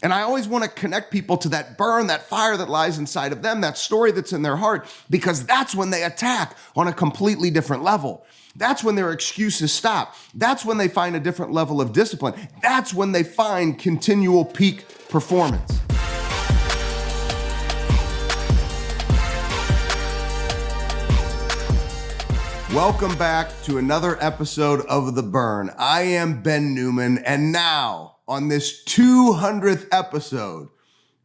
And I always want to connect people to that burn, that fire that lies inside of them, that story that's in their heart, because that's when they attack on a completely different level. That's when their excuses stop. That's when they find a different level of discipline. That's when they find continual peak performance. Welcome back to another episode of The Burn. I am Ben Newman, and now on this 200th episode,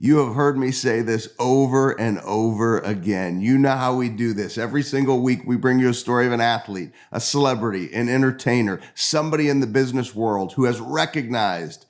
you have heard me say this over and over again. You know how we do this. Every single week, we bring you a story of an athlete, a celebrity, an entertainer, somebody in the business world who has recognized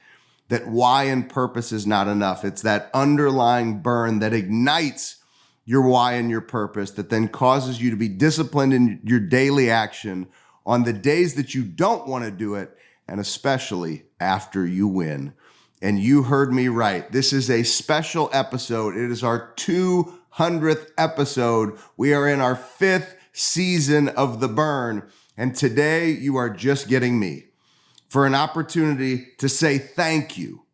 that why and purpose is not enough. It's that underlying burn that ignites your why and your purpose that then causes you to be disciplined in your daily action on the days that you don't want to do it, and especially after you win. And you heard me right. This is a special episode. It is our 200th episode. We are in our 5th season of The Burn. And today you are just getting me for an opportunity to say thank you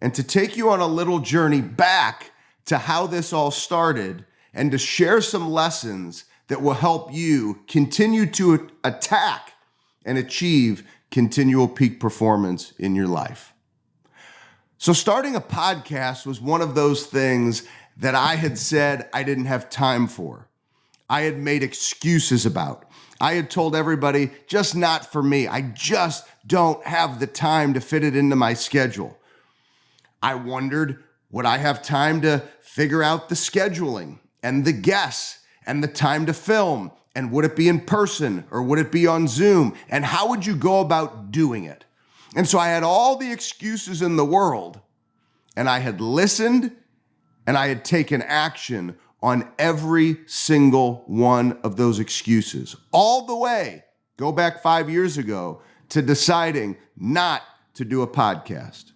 and to take you on a little journey back to how this all started and to share some lessons that will help you continue to attack and achieve continual peak performance in your life. So starting a podcast was one of those things that I had said I didn't have time for. I had made excuses about. I had told everybody, just not for me. I just don't have the time to fit it into my schedule. I wondered, would I have time to figure out the scheduling and the guests and the time to film? And would it be in person or would it be on Zoom? And how would you go about doing it? And so I had all the excuses in the world, and I had listened and I had taken action on every single one of those excuses, all the way, go back 5 years ago, to deciding not to do a podcast.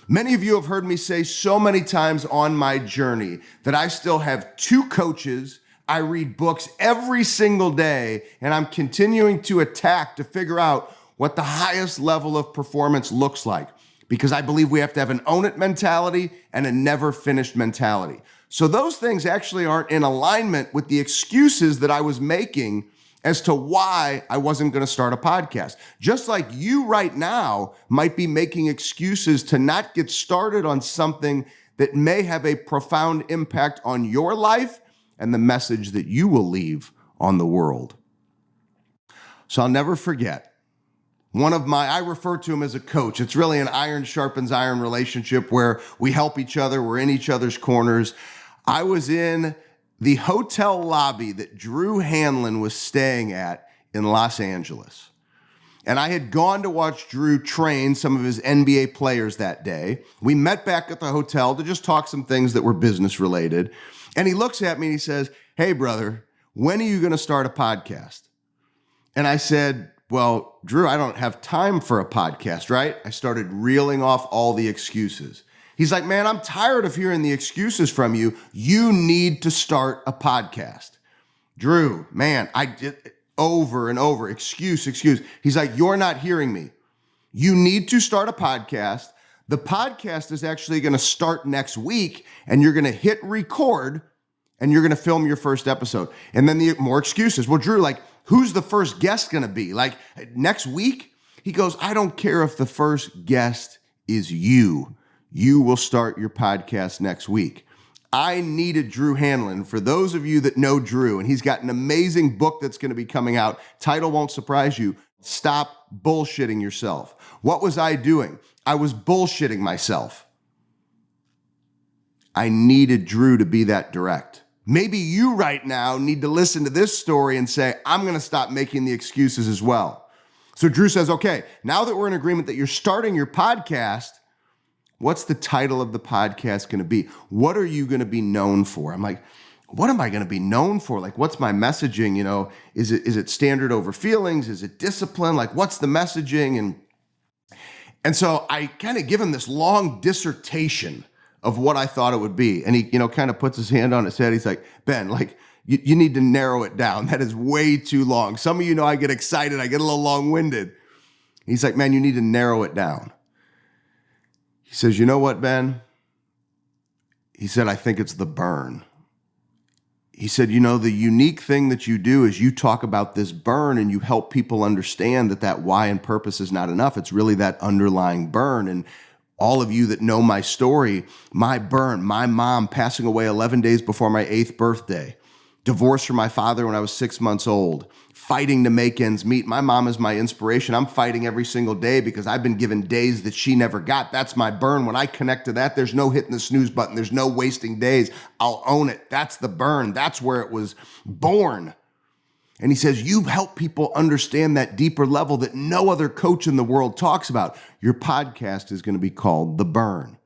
Many of you have heard me say so many times on my journey that I still have 2 coaches. I read books every single day, and I'm continuing to attack to figure out what the highest level of performance looks like, because I believe we have to have an own it mentality and a never finished mentality. So those things actually aren't in alignment with the excuses that I was making as to why I wasn't going to start a podcast. Just like you right now might be making excuses to not get started on something that may have a profound impact on your life and the message that you will leave on the world. So I'll never forget I refer to him as a coach. It's really an iron sharpens iron relationship where we help each other. We're in each other's corners. I was in the hotel lobby that Drew Hanlon was staying at in Los Angeles. And I had gone to watch Drew train some of his NBA players that day. We met back at the hotel to just talk some things that were business related. And he looks at me and he says, "Hey, brother, when are you going to start a podcast?" And I said, "Well, Drew, I don't have time for a podcast," right? I started reeling off all the excuses. He's like, "Man, I'm tired of hearing the excuses from you. You need to start a podcast." Drew, man, I did over and over, excuse. He's like, "You're not hearing me. You need to start a podcast. The podcast is actually going to start next week, and you're going to hit record, and you're going to film your first episode." And then the more excuses. "Well, Drew, like, who's the first guest going to be? Like, next week?" He goes, "I don't care if the first guest is you. You will start your podcast next week." I needed Drew Hanlon. For those of you that know Drew, and he's got an amazing book that's going to be coming out. Title won't surprise you. Stop bullshitting yourself. What was I doing? I was bullshitting myself. I needed Drew to be that direct. Maybe you right now need to listen to this story and say, "I'm going to stop making the excuses as well." So Drew says, "Okay, now that we're in agreement that you're starting your podcast, what's the title of the podcast going to be? What are you going to be known for?" I'm like, what am I going to be known for? Like, what's my messaging? You know, is it standard over feelings? Is it discipline? Like, what's the messaging? And so I kind of give him this long dissertation of what I thought it would be. And he, kind of puts his hand on his head. He's like, "Ben, like, you need to narrow it down. That is way too long. Some of you know I get excited. I get a little long-winded." He's like, "Man, you need to narrow it down." He says, you know what, Ben? He said, I think it's the burn. He said, the unique thing that you do is you talk about this burn and you help people understand that why and purpose is not enough. It's really that underlying burn. And all of you that know my story, my burn, my mom passing away 11 days before my 8th birthday, divorced from my father when I was 6 months old, fighting to make ends meet. My mom is my inspiration. I'm fighting every single day because I've been given days that she never got. That's my burn. When I connect to that, there's no hitting the snooze button. There's no wasting days. I'll own it. That's the burn. That's where it was born. And he says, you've helped people understand that deeper level that no other coach in the world talks about. Your podcast is going to be called The Burn.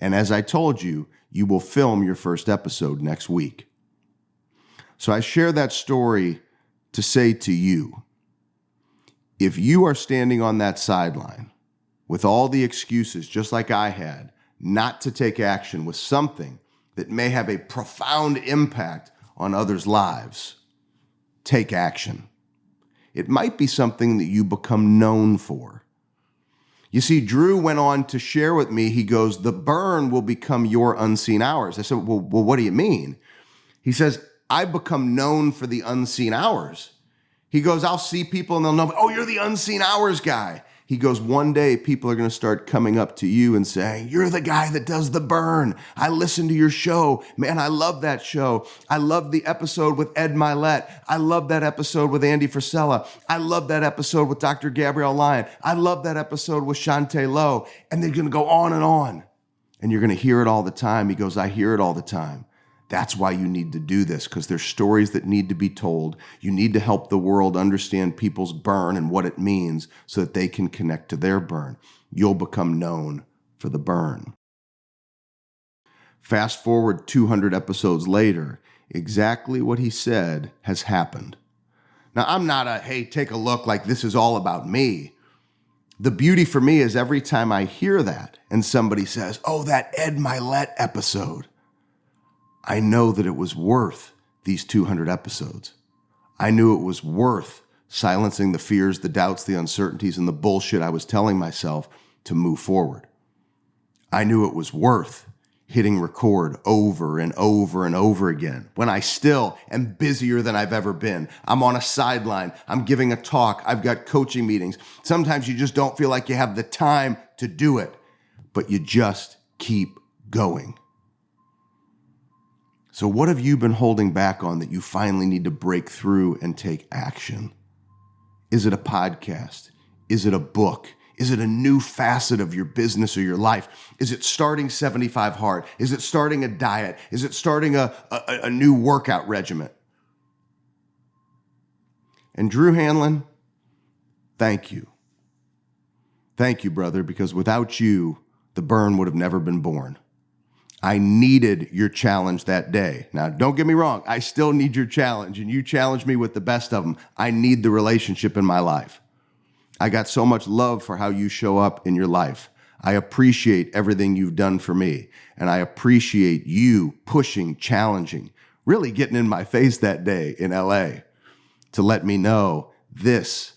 And as I told you, you will film your first episode next week. So I share that story to say to you, if you are standing on that sideline with all the excuses, just like I had, not to take action with something that may have a profound impact on others' lives, take action. It might be something that you become known for. You see, Drew went on to share with me, he goes, the burn will become your unseen hours. I said, well, what do you mean? He says, I've become known for the unseen hours. He goes, I'll see people and they'll know, oh, you're the unseen hours guy. He goes, one day people are going to start coming up to you and saying, you're the guy that does the burn. I listened to your show. Man, I love that show. I love the episode with Ed Milet. I love that episode with Andy Frisella. I love that episode with Dr. Gabrielle Lyon. I love that episode with Shantae Lowe. And they're going to go on. And you're going to hear it all the time. He goes, I hear it all the time. That's why you need to do this, because there's stories that need to be told. You need to help the world understand people's burn and what it means so that they can connect to their burn. You'll become known for the burn. Fast forward 200 episodes later, exactly what he said has happened. Now, I'm not hey, take a look, like this is all about me. The beauty for me is every time I hear that and somebody says, oh, that Ed Milet episode, I know that it was worth these 200 episodes. I knew it was worth silencing the fears, the doubts, the uncertainties, and the bullshit I was telling myself to move forward. I knew it was worth hitting record over and over and over again when I still am busier than I've ever been. I'm on a sideline. I'm giving a talk. I've got coaching meetings. Sometimes you just don't feel like you have the time to do it, but you just keep going. So what have you been holding back on that you finally need to break through and take action? Is it a podcast? Is it a book? Is it a new facet of your business or your life? Is it starting 75 Hard? Is it starting a diet? Is it starting a new workout regimen? And Drew Hanlon, thank you. Thank you, brother, because without you, the burn would have never been born. I needed your challenge that day. Now, don't get me wrong. I still need your challenge, and you challenged me with the best of them. I need the relationship in my life. I got so much love for how you show up in your life. I appreciate everything you've done for me, and I appreciate you pushing, challenging, really getting in my face that day in LA to let me know this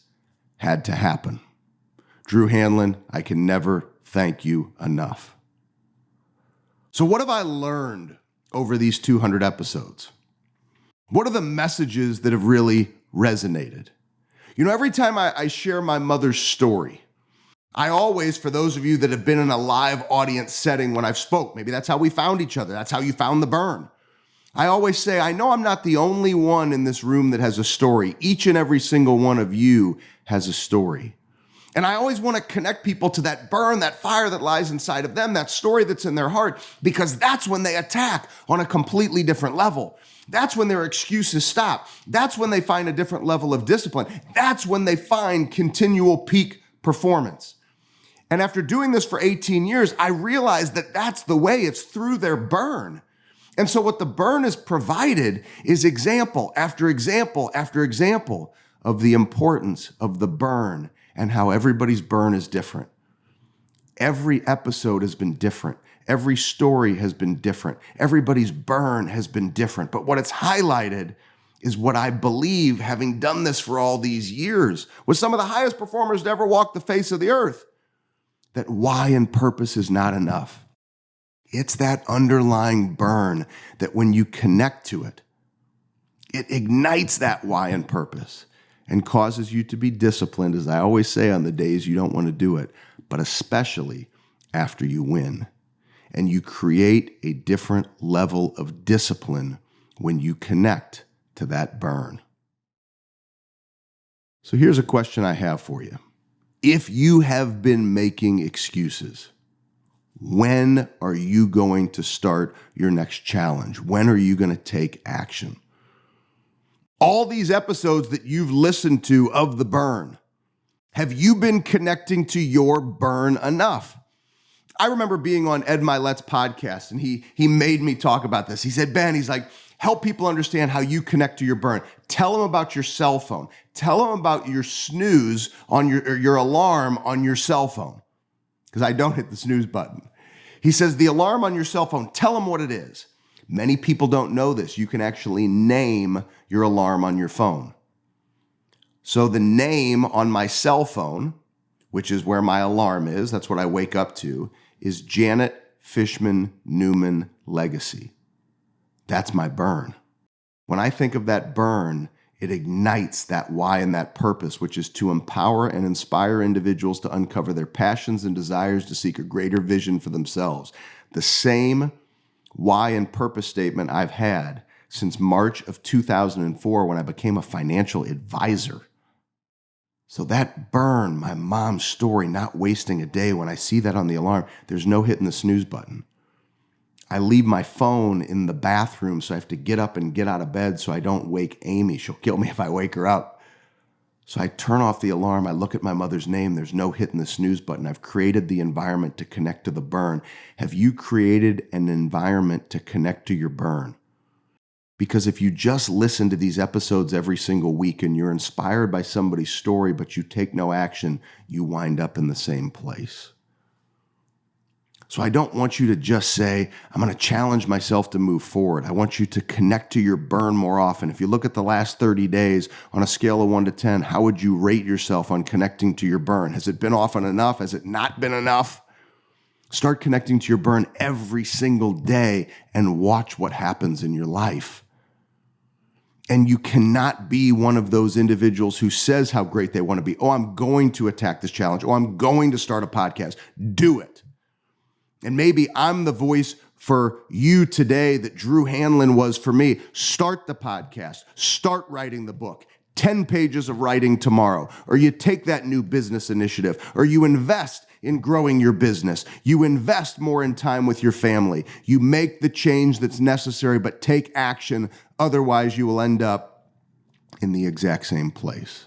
had to happen. Drew Hanlon, I can never thank you enough. So what have I learned over these 200 episodes? What are the messages that have really resonated? Every time I share my mother's story, I always, for those of you that have been in a live audience setting when I've spoke, maybe that's how we found each other. That's how you found the burn. I always say, I know I'm not the only one in this room that has a story. Each and every single one of you has a story. And I always want to connect people to that burn, that fire that lies inside of them, that story that's in their heart, because that's when they attack on a completely different level. That's when their excuses stop. That's when they find a different level of discipline. That's when they find continual peak performance. And after doing this for 18 years, I realized that that's the way. It's through their burn. And so what the burn has provided is example after example after example of the importance of the burn and how everybody's burn is different. Every episode has been different. Every story has been different. Everybody's burn has been different. But what it's highlighted is what I believe, having done this for all these years, with some of the highest performers to ever walk the face of the earth. that why and purpose is not enough. It's that underlying burn that when you connect to it, it ignites that why and purpose and causes you to be disciplined, as I always say, on the days you don't want to do it, but especially after you win. And you create a different level of discipline when you connect to that burn. So here's a question I have for you. If you have been making excuses, when are you going to start your next challenge? When are you going to take action? All these episodes that you've listened to of The Burn, have you been connecting to your burn enough? I remember being on Ed Milet's podcast, and he made me talk about this. He said, Ben, he's like, help people understand how you connect to your burn. Tell them about your cell phone. Tell them about your snooze on your alarm on your cell phone. Because I don't hit the snooze button. He says, the alarm on your cell phone, tell them what it is. Many people don't know this. You can actually name your alarm on your phone. So the name on my cell phone, which is where my alarm is, that's what I wake up to, is Janet Fishman Newman Legacy. That's my burn. When I think of that burn, it ignites that why and that purpose, which is to empower and inspire individuals to uncover their passions and desires to seek a greater vision for themselves. The same why and purpose statement I've had since March of 2004 when I became a financial advisor. So that burn, my mom's story, not wasting a day, when I see that on the alarm, there's no hitting the snooze button. I leave my phone in the bathroom, so I have to get up and get out of bed so I don't wake Amy. She'll kill me if I wake her up. So I turn off the alarm. I look at my mother's name. There's no hitting the snooze button. I've created the environment to connect to the burn. Have you created an environment to connect to your burn? Because if you just listen to these episodes every single week and you're inspired by somebody's story, but you take no action, you wind up in the same place. So I don't want you to just say, I'm going to challenge myself to move forward. I want you to connect to your burn more often. If you look at the last 30 days on a scale of 1 to 10, how would you rate yourself on connecting to your burn? Has it been often enough? Has it not been enough? Start connecting to your burn every single day and watch what happens in your life. And you cannot be one of those individuals who says how great they want to be. Oh, I'm going to attack this challenge. Oh, I'm going to start a podcast. Do it. And maybe I'm the voice for you today that Drew Hanlon was for me. Start the podcast. Start writing the book. 10 pages of writing tomorrow. Or you take that new business initiative. Or you invest in growing your business. You invest more in time with your family. You make the change that's necessary, but take action. Otherwise, you will end up in the exact same place.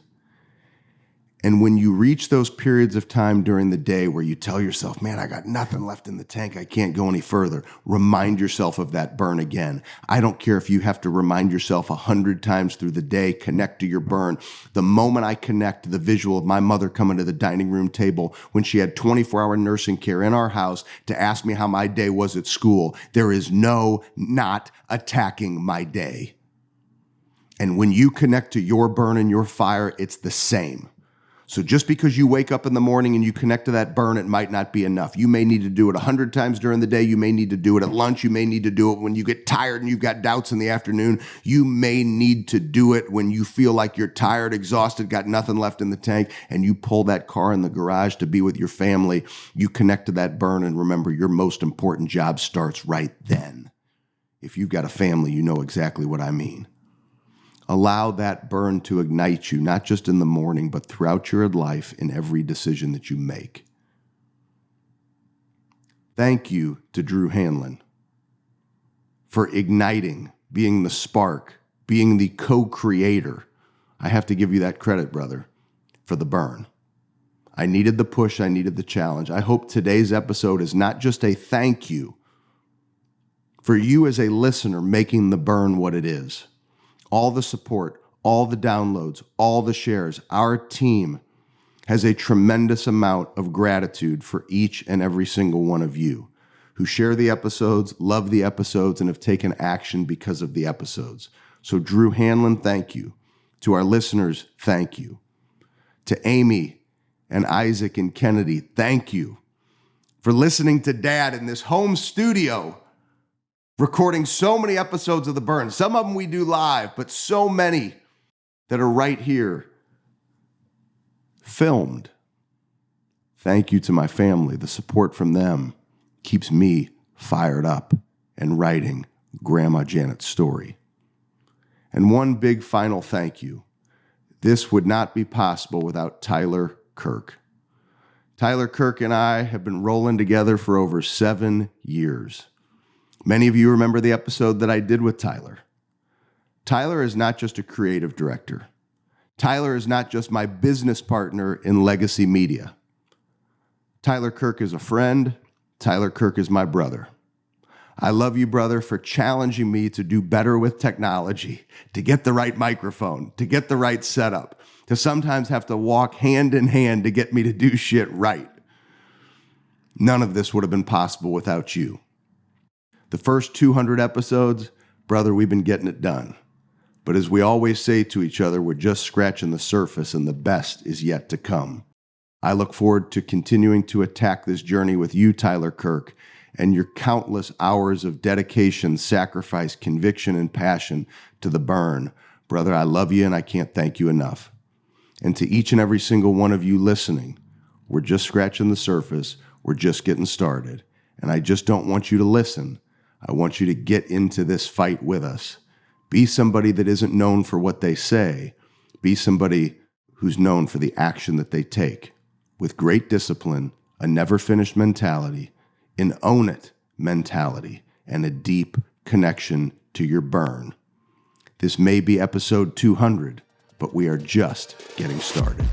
And when you reach those periods of time during the day where you tell yourself, man, I got nothing left in the tank, I can't go any further, remind yourself of that burn again. I don't care if you have to remind yourself 100 times through the day, connect to your burn. The moment I connect to the visual of my mother coming to the dining room table when she had 24-hour nursing care in our house to ask me how my day was at school, there is no not attacking my day. And when you connect to your burn and your fire, it's the same. So just because you wake up in the morning and you connect to that burn, it might not be enough. You may need to do it 100 times during the day. You may need to do it at lunch. You may need to do it when you get tired and you've got doubts in the afternoon. You may need to do it when you feel like you're tired, exhausted, got nothing left in the tank, and you pull that car in the garage to be with your family. You connect to that burn, and remember, your most important job starts right then. If you've got a family, you know exactly what I mean. Allow that burn to ignite you, not just in the morning, but throughout your life in every decision that you make. Thank you to Drew Hanlon for igniting, being the spark, being the co-creator. I have to give you that credit, brother, for the burn. I needed the push. I needed the challenge. I hope today's episode is not just a thank you for you as a listener making the burn what it is. All the support, all the downloads, all the shares. Our team has a tremendous amount of gratitude for each and every single one of you who share the episodes, love the episodes, and have taken action because of the episodes. So Drew Hanlon, thank you. To our listeners, thank you. To Amy and Isaac and Kennedy, thank you for listening to Dad in this home studio, recording so many episodes of The Burn. Some of them we do live, but so many that are right here, filmed. Thank you to my family. The support from them keeps me fired up and writing Grandma Janet's story. And one big final thank you. This would not be possible without Tyler Kirk. Tyler Kirk and I have been rolling together for over 7 years. Many of you remember the episode that I did with Tyler. Tyler is not just a creative director. Tyler is not just my business partner in Legacy Media. Tyler Kirk is a friend. Tyler Kirk is my brother. I love you, brother, for challenging me to do better with technology, to get the right microphone, to get the right setup, to sometimes have to walk hand in hand to get me to do shit right. None of this would have been possible without you. The first 200 episodes, brother, we've been getting it done. But as we always say to each other, we're just scratching the surface and the best is yet to come. I look forward to continuing to attack this journey with you, Tyler Kirk, and your countless hours of dedication, sacrifice, conviction, and passion to The Burn. Brother, I love you and I can't thank you enough. And to each and every single one of you listening, we're just scratching the surface. We're just getting started. And I just don't want you to listen. I want you to get into this fight with us. Be somebody that isn't known for what they say. Be somebody who's known for the action that they take. With great discipline, a never-finished mentality, an own-it mentality, and a deep connection to your burn. This may be episode 200, but we are just getting started.